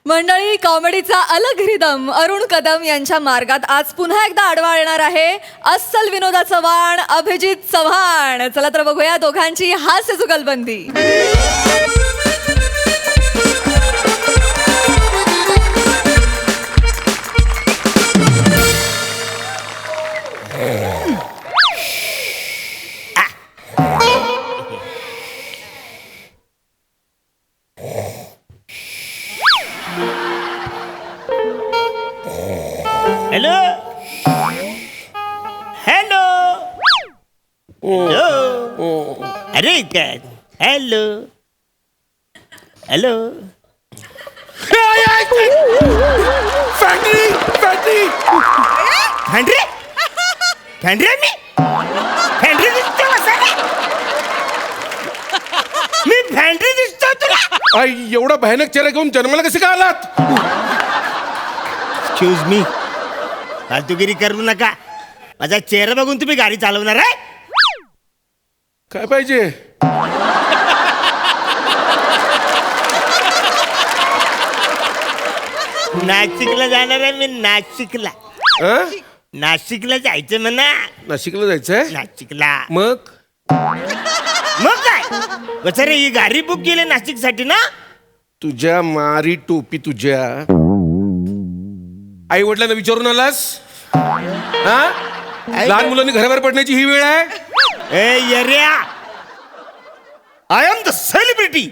मंडळी, कॉमेडीचा अलग रिदम अरुण कदम यांच्या मार्गात आज पुन्हा एकदा आडवा येणार आहे अस्सल विनोदाचं वाण अभिजित चव्हाण. चला तर बघूया दोघांची हास्य जुगलबंदी. हेलो हेलो हेलो अरे काय हेलो हेलो फॅन्ड्री फॅन्ड्री फॅन्ड्री फॅन्ड्री मी फॅन्ड्री दिसतो मी फॅन्ड्री दिसतो तुला. आई एवढा भयानक चेहरा घेऊन जन्माला कसे काय आलात? एक्सक्यूज मी, फालतूगिरी करू नका. माझा चेहरा बघून तुम्ही गाडी चालवणार आहे? काय पाहिजे? नाशिकला जाणार आहे मी. नाशिकला हं? नाशिकला जायचं म्हणा. नाशिकला जायचंय? नाशिकला मग मग काय बचारे ही गाडी बुक केली नाशिक साठी ना. तुझ्या मारी टोपी तुझ्या आई वडिलांना विचारून आलास? हा? लहान मुलांनी घराबाहेर पडण्याची ही वेळ आहे? ए येऱ्या, आय एम द सेलिब्रिटी.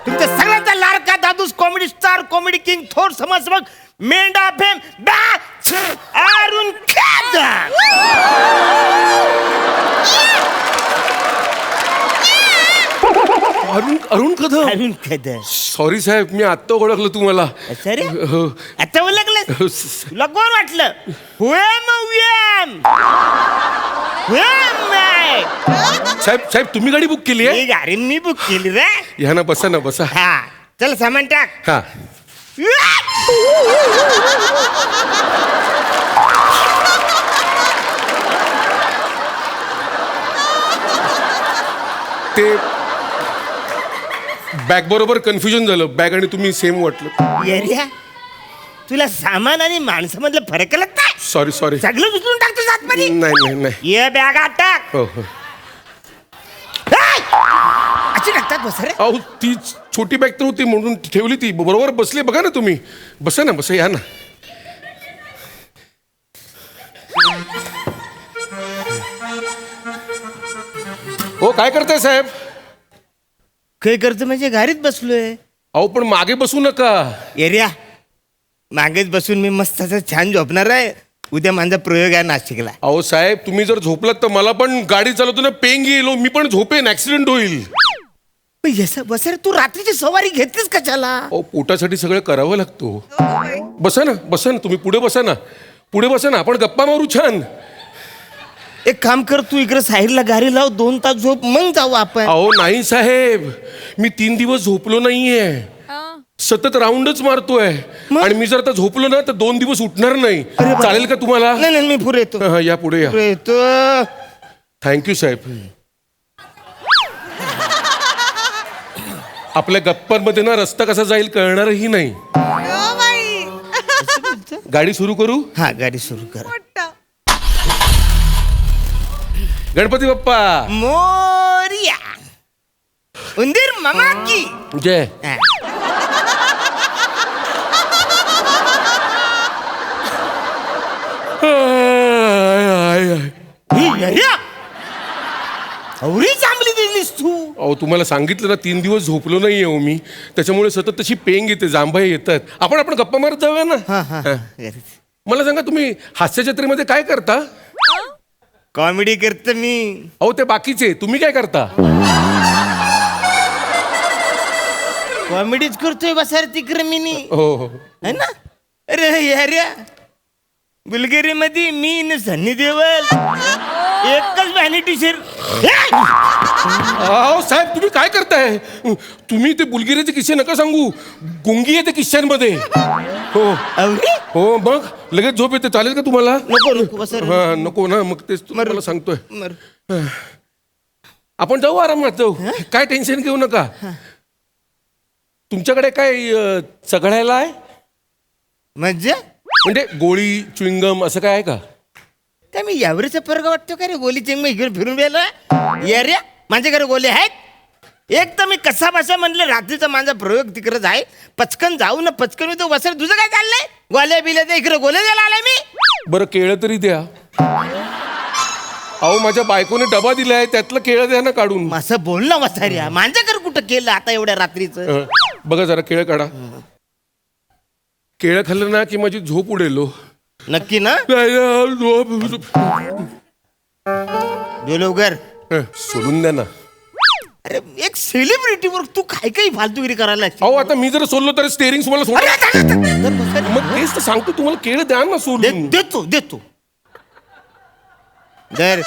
तुमच्या सगळ्यांचा लाडका दादूस कॉमेडी स्टार कॉमेडी किंग थोर समाजसेवक मेंढा फेम अरुण कदम. अरुण अरुण कदम. अरुण कदम. सॉरी साहेब, मी आत्ता ओळखलं तुम्हाला. सर हो. आता ओळखलं हो, तुला कोण वाटलं? साहेब साहेब तुम्ही गाडी बुक केली आहे? ही गाडी मी बुक केली रे. ह्या ना, बसा ना, बसा. हा चल सामान टाक. हा. ते बॅग बरोबर कन्फ्युजन झालं. बॅग आणि तुम्ही सेम वाटलं. येऱ्या, तुला सामान आणि माणसामधलं फरक कळत नाही? Sorry sorry. सगळं उचलून टाकतो आतमध्ये. नाही नाही नाही. ये बॅगात टाक. हो हो. अशी टाकतात बस रे. अहो ती छोटी बॅग तर होती म्हणून ठेवली. ती बरोबर बसली. बघा ना तुम्ही. बसा ना, बसा. या ना. हो, काय करताय साहेब? काय करतो म्हणजे गाडीत बसलोय. अहो पण मागे बसू नका. एरिया मागेच बसून मी मस्त असं छान झोपणार आहे. उद्या माझा प्रयोग आहे नाशिकला. अहो साहेब, तुम्ही जर झोपलात तर मला पण गाडी चालवताना पेंग येईल. मी पण झोपेन, ऍक्सिडेंट होईल. बस रे, तू रात्रीची सवारी घेतलीस कशाला? अहो पोटासाठी सगळं करावं लागतो. बसा ना, बसा ना. तुम्ही पुढे बसा ना. पुढे बसा ना. आपण गप्पा मारू छान. एक काम कर, तू इकडे साईडला गाडी लाव, 2 तास झोप, मग जाऊ आपण. अहो नाही साहेब, मी 3 दिवस झोपलो नाहीये. सतत राऊंडच मारतोय. आणि मी जर आता झोपलो ना तर 2 दिवस उठणार नाही. चालेल का तुम्हाला? नाही नाही, मी पुढे येतो. हा, या पुढे या. पुढे येतो. थँक्यू साहेब. आपल्या गप्पांमध्ये ना रस्ता कसा जाईल कळणारही नाही. गाडी सुरू करू? हा गाडी सुरू कर. गणपती बाप्पा मोरया. उंदीर मामा की जय. हा. ही येड्या, एवढी चांगली दिलीस तू. अहो तुम्हाला सांगितलं ना 3 दिवस झोपलो नाहीये हो मी. त्याच्यामुळे सतत तशी पेंग येते, जांभई येतात. आपण गप्पा मारत जाऊया ना. हा. मला सांगा, तुम्ही हास्य जत्रेमध्ये काय करता? कॉमेडी करतो मी. अहो ते बाकीचे, तुम्ही काय करता? कॉमेडीच करतोय बसार तिकडे मी हो हो. है ना. अरे यार्या, बुलगेरी मध्ये मी न सन्नी देवल एकच व्हॅनिटी शेर. अहो साहेब, तुम्ही काय करताय? तुम्ही ते बुलगिरीचे किस्से नका सांगू. गुंगी येते किस्स्यांमध्ये. हो अवघे? हो. मग लगेच झोप येते. चालेल का तुम्हाला? नको नको बस रे. हा नको ना. मग तेच तुम्हाला सांगतोय. मर. आपण जाऊ, आरामात जाऊ. काय टेन्शन घेऊ नका. तुमच्याकडे काय चघळायला आहे म्हणजे म्हणजे गोळी च्युइंगम असं काय आहे का काय मी यावरचा फरक वाटतो का रे गोलीचे मी घेऊन फिरून गेलो ये रे माझ्याकडे गोले आहेत एक तर मी कसा बसा म्हणलं रात्रीचा माझा प्रयोग तिकडे आहे पचकन जाऊ ना पचकन येतो वसर तुझं काय चाललंय गोल्या बिल्या तर इकडे गोले द्यायला आलाय मी बरं केळं तरी द्या अहो माझ्या बायकोने डबा दिलाय त्यातलं केळं द्या ना काढून असं बोल ना वसाऱ्या माझ्याकडे कुठं केलं आता एवढ्या रात्रीचं बघा जरा केळं काढा केळं खाल्लं ना की माझी झोप उडेलो नक्की ना लवकर सोडून द्या ना अरे एक सेलिब्रिटीवर तू काय काही फालतूगिरी करायला लागशील. अहो आता मी जर सोडलो तर स्टेरिंग तुम्हाला सोड अरे, मग तेच तर सांगतो तुम्हाला केळं द्या ना सोडून देतो देतो दर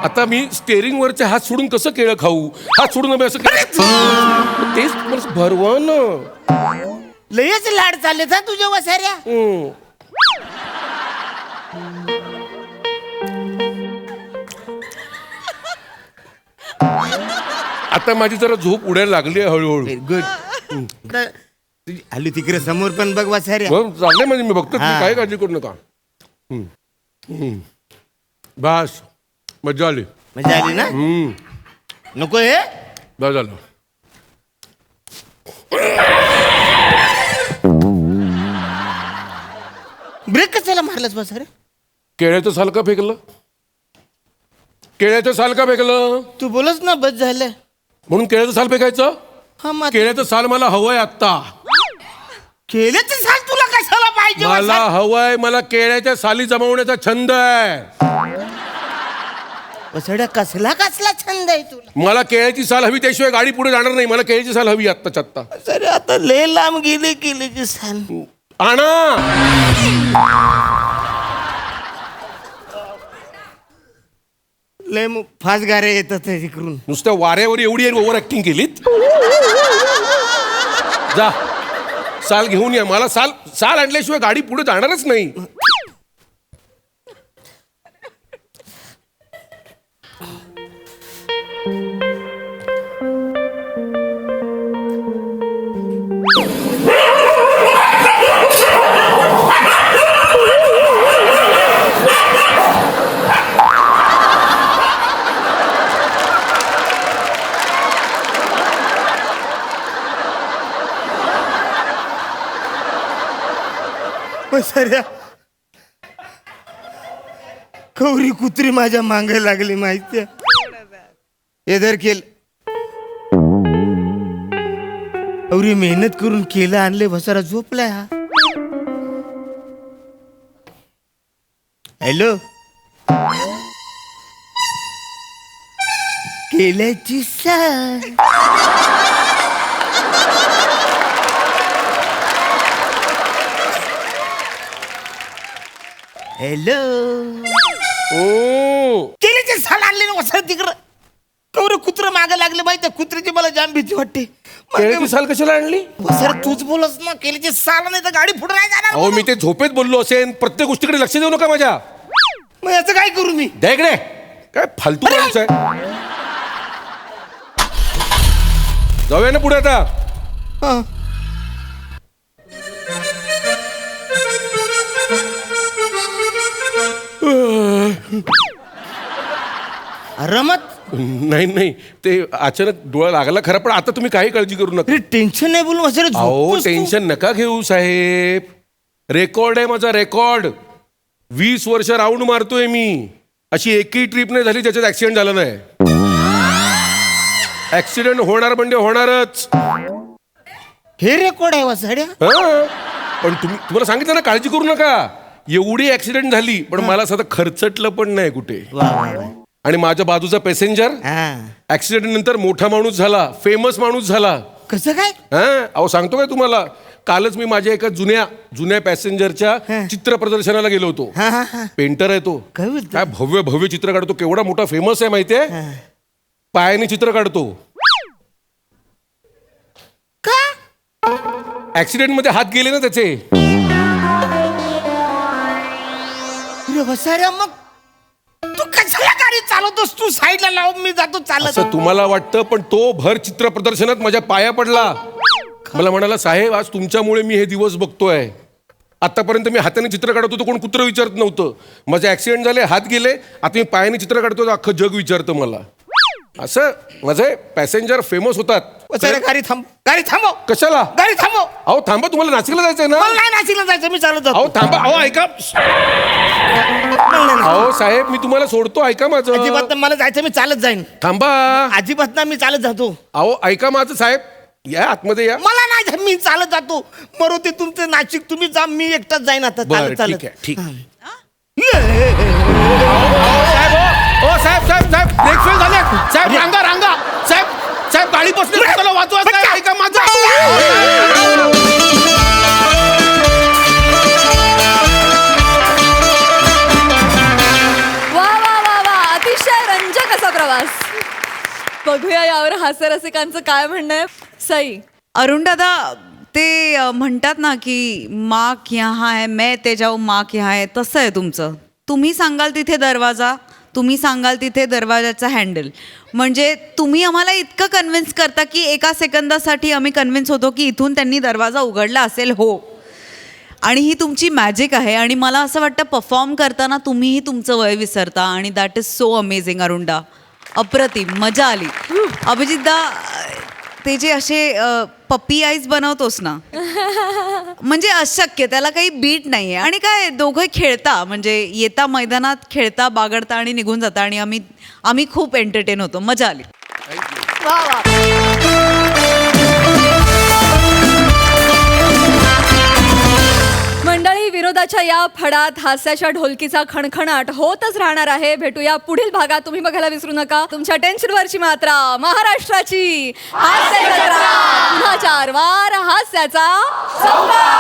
आता मी स्टेरिंग वरचे हात सोडून कसं केळं खाऊ हात सोडून आम्ही असं मग तेच तुम्हाला भरवा ना लयच लाड चालले था तुझ्या वसाऱ्या आता माझी जरा झोप उडायला लागली आहे हळूहळू गुड आलू तिकडे समोर पण बघ वसाऱ्या चाललंय म्हणजे मी बघतो तुम्ही हा. काय काळजी करू नका बस मजा आली मजा आली ना नको हे बस झालं ब्रेक कशाला मारलास वसाऱ्या केळ्याचं साल का फेकलं केळ्याचं साल का फेकलं तू बोलच ना बस झालं म्हणून केळ्याचं साल फेकायचं हा मग केळ्याचं साल मला हवंय आत्ता केल्याचं साल तुला कशाला पाहिजे मला वसाऱ्या? हवंय मला केळ्याच्या साली जमवण्याचा छंद आहे वसाड्या कसला कसला छंद आहे तुला मला केळ्याची साल हवी त्याशिवाय गाडी पुढे जाणार नाही मला केळ्याची साल हवी आत्ताच्या आत्ता सर आता लय लांब गेले केल्याची साल आणा लय फास्ट गारे येतात तिकडून नुसत्या वाऱ्यावर एवढी ओव्हर ऍक्टिंग केलीत जा साल घेऊन या मला साल साल आणल्याशिवाय गाडी पुढे जाणारच नाही सऱ्या कवरी कुत्री माझ्या मांग लागली माहिती एदर केल एवढी मेहनत करून केलं आणले वसारा झोपलाय हा हॅलो केल्याची साल हॅलो ओ केलीचे साल आणले ना वसार तिकडं कवर कुत्र मागं लागले माहिती कुत्र्याची मला जाम भीती वाटते केळ्याची साल कशाला आणली वसार तूच बोलस ना केलीचे साल नाही तर गाडी पुढे नाही जाणार अहो मी ते झोपेत बोललो असेल प्रत्येक गोष्टीकडे लक्ष देऊ नका माझ्या मग याचं काय करू मी द्या इकडे काय फालतू माणूस आहे जाऊया ना पुढे आता हा. रमत नाही नाही ते अचानक डोळा लागला खरा पण आता तुम्ही काही काळजी करू नका टेन्शन नाही बोलू वसार अहो टेन्शन नका घेऊ साहेब रेकॉर्ड आहे माझा रेकॉर्ड 20 वर्ष राऊंड मारतोय मी अशी एकही ट्रिप नाही झाली ज्याच्यात ऍक्सिडेंट झाला नाही ऍक्सिडेंट होणार म्हणजे होणारच हे रेकॉर्ड आहे वसाड्या हा. पण तुम्हाला सांगितलं ना काळजी करू नका एवढी ऍक्सिडेंट झाली पण मला सध्या खर्चटलं पण नाही कुठे वा वा वा आणि माझ्या बाजूचा पॅसेंजर हा ऍक्सिडेंट नंतर मोठा माणूस झाला फेमस माणूस झाला कसं काय हा अहो सांगतो काय तुम्हाला कालच मी माझ्या एका जुन्या पॅसेंजरच्या चित्र प्रदर्शनाला गेलो होतो हा हा हा पेंटर आहे तो काय बोलतो? काय भव्य भव्य चित्र काढतो केवढा मोठा फेमस आहे माहितीये पायाने चित्र काढतो का ऍक्सिडेंट मध्ये हात गेले ना त्याचे वसाऱ्या मग तू कशाला गाडी चालवतोस तू साईडला लावून मी जातो चालत असं तुम्हाला वाटतं पण तो भर चित्र प्रदर्शनात माझ्या पाया पडला मला म्हणाला साहेब आज तुमच्यामुळे मी हे दिवस बघतोय. आतापर्यंत मी हाताने चित्र काढत होतो, कोण कुत्रं विचारत नव्हतं. माझे ऍक्सिडेंट झाले, हात गेले, आता मी पायाने चित्र काढतो तर अख्खं जग विचारतं मला. असं माझे पॅसेंजर फेमस होतात. गाडी थांब, गाडी थांबव. कशाला? गाडी थांबव. अहो थांबा, तुम्हाला नाशिकला जायचंय ना? मला नाही नाशिकला जायचं, मी चालत जातो. अहो थांबा, अहो ऐका. अहो साहेब मी तुम्हाला सोडतो, ऐका माझं. अजिबात नाही, मला जायचं, मी चालत जाईन. थांबा. अजिबात ना, मी चालत जातो. अहो ऐका माझं साहेब, या आतमध्ये या. मला नाही जायचं, मी चालत जातो. मरुती तुमचं नाशिक, तुम्ही जा, मी एकटाच जाईन आता बरं चालत ठीक आहे, चालत. ठीक. ओ साहेब साहेब साहेब ब्रेक फेल झाले साहेब. रांगा रांगा साहेब, साहेब गाडी बसली, त्याला वाचवा साहेब. ऐका माझं. वा वा वा वा, अतिशय रंजक असा प्रवास. बघूया यावर हास्यरसिकांचं काय म्हणणं आहे. सई, अरुण दादा ते म्हणतात ना की माँ यहाँ है मैं ते जाऊ माँ यहाँ है, तसं आहे तुमचं. तुम्ही सांगाल तिथे दरवाजा, तुम्ही सांगाल तिथे दरवाजाचा हँडल. म्हणजे तुम्ही आम्हाला इतकं कन्व्हिन्स करता की एका सेकंदासाठी आम्ही कन्व्हिन्स होतो की इथून त्यांनी दरवाजा उघडला असेल. हो, आणि ही तुमची मॅजिक आहे. आणि मला असं वाटतं परफॉर्म करताना तुम्हीही तुमचं वय विसरता आणि दॅट इज सो अमेझिंग. अरुणदा, अप्रतिम, मजा आली. अभिजितदा, ते जे असे पप्पी आईज बनवतोस ना, म्हणजे अशक्य, त्याला काही बीट नाही आहे. आणि काय दोघं खेळता, म्हणजे येता मैदानात खेळता, बागडता आणि निघून जाता. आणि आम्ही खूप एंटरटेन होतो, मजा आली. वा वा. मंडळी, विनोदाच्या या फडात हास्याच्या ढोलकीचा खणखणाट होतच राहणार आहे. भेटूया पुढील भागात. तुम्ही बघायला विसरू नका तुमच्या टेन्शनवरची मात्रा, महाराष्ट्राची हास्य जत्रा. पुन्हा 4 वार हास्याचा संवाद.